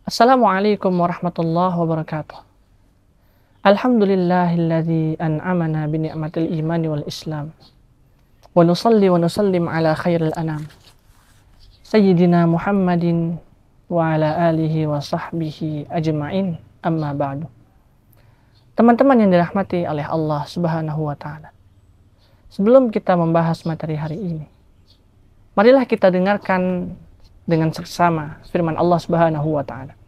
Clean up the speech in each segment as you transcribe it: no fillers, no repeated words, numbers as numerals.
Assalamualaikum warahmatullahi wabarakatuh. Alhamdulillahilladzi an'amana bi ni'matil imani wal islam. Wa nusalli wa nusallim ala khairil anam. Sayyidina Muhammadin wa ala alihi wa sahbihi ajma'in, amma ba'du. Teman-teman yang dirahmati oleh Allah Subhanahu wa taala. Sebelum kita membahas materi hari ini, marilah kita dengarkan dengan seksama firman Allah Subhanahu wa taala.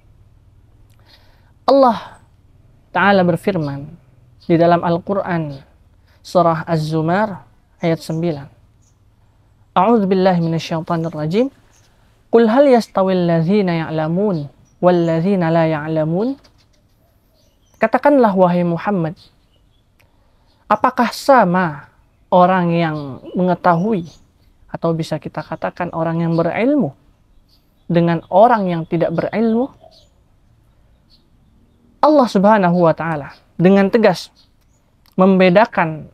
Allah Ta'ala berfirman di dalam Al-Quran surah Az-Zumar ayat 9. A'udzu billahi minasyaitonir rajim. Qul hal yastawil ladzina ya'lamun wal ladzina la ya'lamun? Katakanlah wahai Muhammad, apakah sama orang yang mengetahui, atau bisa kita katakan orang yang berilmu, dengan orang yang tidak berilmu? Allah Subhanahu wa taala dengan tegas membedakan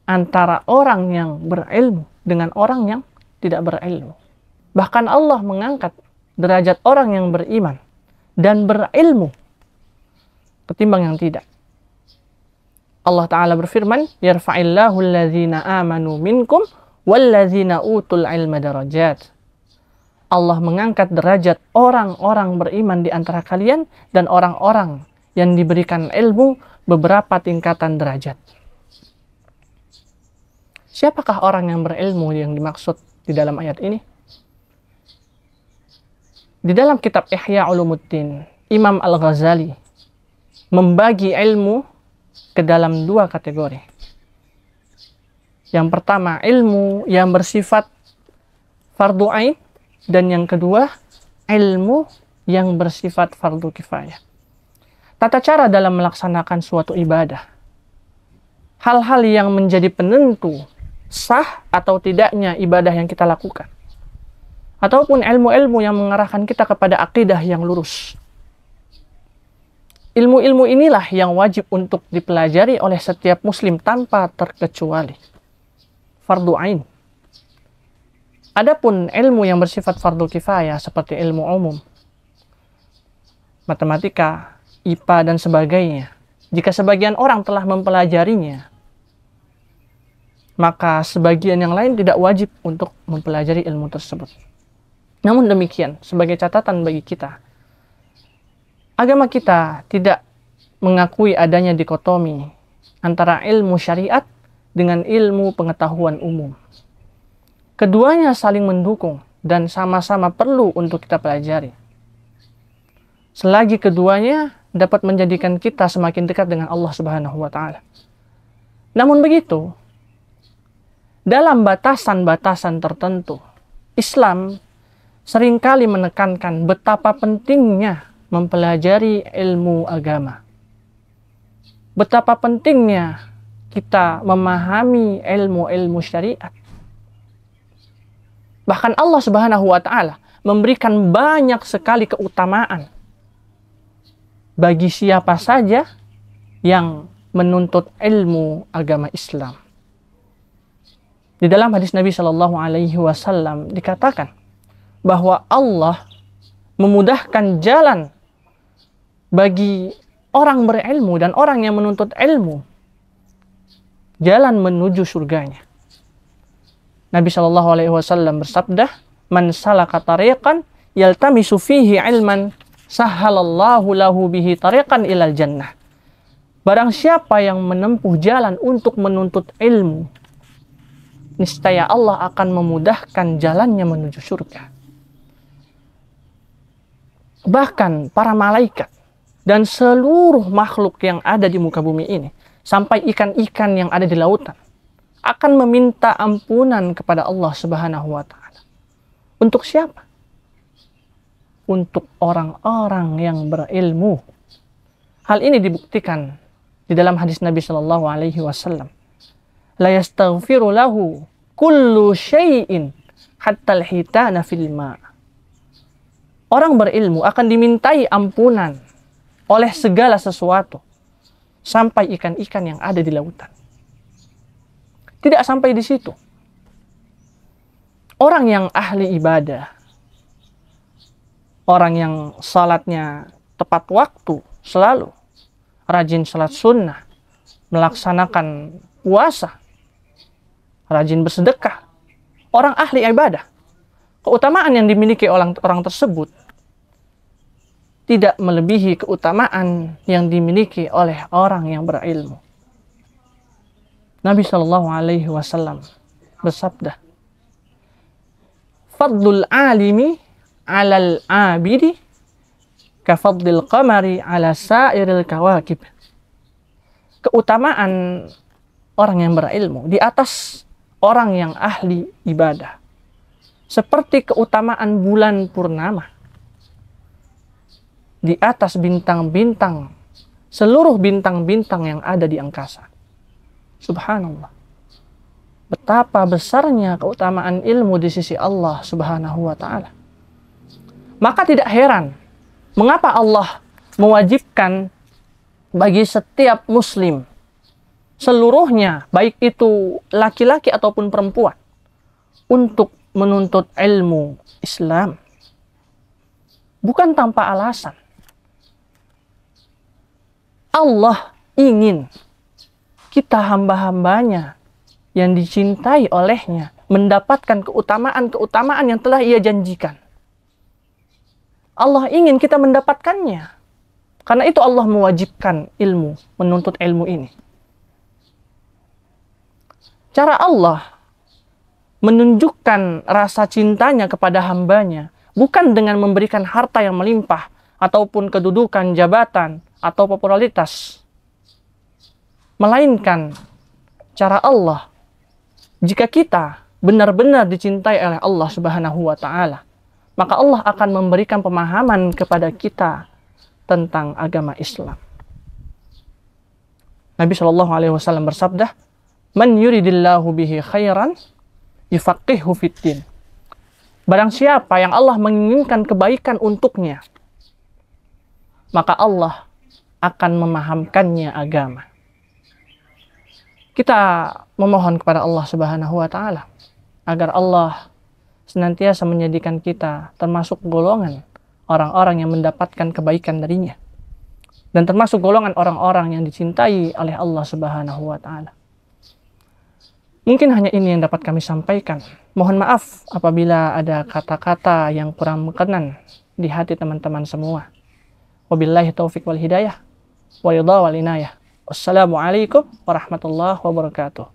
antara orang yang berilmu dengan orang yang tidak berilmu. Bahkan Allah mengangkat derajat orang yang beriman dan berilmu ketimbang yang tidak. Allah Ta'ala berfirman, yarfa'illahu alladzina amanu minkum walladzina utul ilma darajat. Allah mengangkat derajat orang-orang beriman di antara kalian dan orang-orang yang diberikan ilmu beberapa tingkatan derajat. Siapakah orang yang berilmu yang dimaksud di dalam ayat ini? Di dalam kitab Ihya Ulumuddin, Imam Al-Ghazali membagi ilmu ke dalam dua kategori. Yang pertama, ilmu yang bersifat fardu ain, dan yang kedua, ilmu yang bersifat fardu kifayah. Tata cara dalam melaksanakan suatu ibadah, hal-hal yang menjadi penentu sah atau tidaknya ibadah yang kita lakukan, ataupun ilmu-ilmu yang mengarahkan kita kepada akidah yang lurus. Ilmu-ilmu inilah yang wajib untuk dipelajari oleh setiap muslim tanpa terkecuali. Fardu ain. Adapun ilmu yang bersifat fardu kifayah seperti ilmu umum, matematika, IPA dan sebagainya, jika sebagian orang telah mempelajarinya, maka sebagian yang lain tidak wajib untuk mempelajari ilmu tersebut. Namun demikian, sebagai catatan bagi kita, agama kita tidak mengakui adanya dikotomi antara ilmu syariat dengan ilmu pengetahuan umum. Keduanya saling mendukung dan sama-sama perlu untuk kita pelajari. Selagi keduanya dapat menjadikan kita semakin dekat dengan Allah Subhanahu wa taala. Namun begitu, dalam batasan-batasan tertentu, Islam seringkali menekankan betapa pentingnya mempelajari ilmu agama. Betapa pentingnya kita memahami ilmu-ilmu syariat. Bahkan Allah Subhanahu wa taala memberikan banyak sekali keutamaan bagi siapa saja yang menuntut ilmu agama Islam. Di dalam hadis Nabi Shallallahu Alaihi Wasallam dikatakan bahwa Allah memudahkan jalan bagi orang berilmu dan orang yang menuntut ilmu, jalan menuju surganya. Nabi Shallallahu Alaihi Wasallam bersabda, "Man salaka tariqan yaltamisu fihi ilman, sahhalallahu lahu bihi tariqan ilal jannah." Barang siapa yang menempuh jalan untuk menuntut ilmu, niscaya Allah akan memudahkan jalannya menuju surga. Bahkan para malaikat dan seluruh makhluk yang ada di muka bumi ini, sampai ikan-ikan yang ada di lautan, akan meminta ampunan kepada Allah Subhanahu wa taala. Untuk siapa? Untuk orang-orang yang berilmu. Hal ini dibuktikan di dalam hadis Nabi Shallallahu Alaihi Wasallam. La yastaghfiru lahu kullu syai'in hatta al-hitana fil ma'. Orang berilmu akan dimintai ampunan oleh segala sesuatu, sampai ikan-ikan yang ada di lautan. Tidak sampai di situ. Orang yang ahli ibadah, orang yang salatnya tepat waktu selalu, rajin salat sunnah, melaksanakan puasa, rajin bersedekah, orang ahli ibadah. Keutamaan yang dimiliki orang tersebut tidak melebihi keutamaan yang dimiliki oleh orang yang berilmu. Nabi Shallallahu Alaihi Wasallam bersabda, "Fadlul alimi alal abidi kafadlil qamari ala sairil kawakib." Keutamaan orang yang berilmu di atas orang yang ahli ibadah seperti keutamaan bulan purnama di atas bintang-bintang, seluruh bintang-bintang yang ada di angkasa. Subhanallah. Betapa besarnya keutamaan ilmu di sisi Allah Subhanahu wa ta'ala. Maka tidak heran mengapa Allah mewajibkan bagi setiap muslim seluruhnya, baik itu laki-laki ataupun perempuan, untuk menuntut ilmu Islam. Bukan tanpa alasan. Allah ingin kita hamba-hambanya yang dicintai olehnya mendapatkan keutamaan-keutamaan yang telah Ia janjikan. Allah ingin kita mendapatkannya. Karena itu Allah mewajibkan ilmu, menuntut ilmu ini. Cara Allah menunjukkan rasa cintanya kepada hambanya bukan dengan memberikan harta yang melimpah ataupun kedudukan, jabatan, atau popularitas. Melainkan cara Allah, jika kita benar-benar dicintai oleh Allah Subhanahu wa ta'ala, maka Allah akan memberikan pemahaman kepada kita tentang agama Islam. Nabi Shallallahu Alaihi Wasallam bersabda, "Man yuridillahu bihi khairan yufaqihu fiddin." Barang siapa yang Allah menginginkan kebaikan untuknya, maka Allah akan memahamkannya agama. Kita memohon kepada Allah Subhanahu wa ta'ala agar Allah senantiasa menjadikan kita termasuk golongan orang-orang yang mendapatkan kebaikan darinya, dan termasuk golongan orang-orang yang dicintai oleh Allah Subhanahu wa ta'ala. Mungkin hanya ini yang dapat kami sampaikan. Mohon maaf apabila ada kata-kata yang kurang berkenan di hati teman-teman semua. Wabillahi taufiq wal hidayah. Wa ridha wal inayah. Wassalamualaikum warahmatullahi wabarakatuh.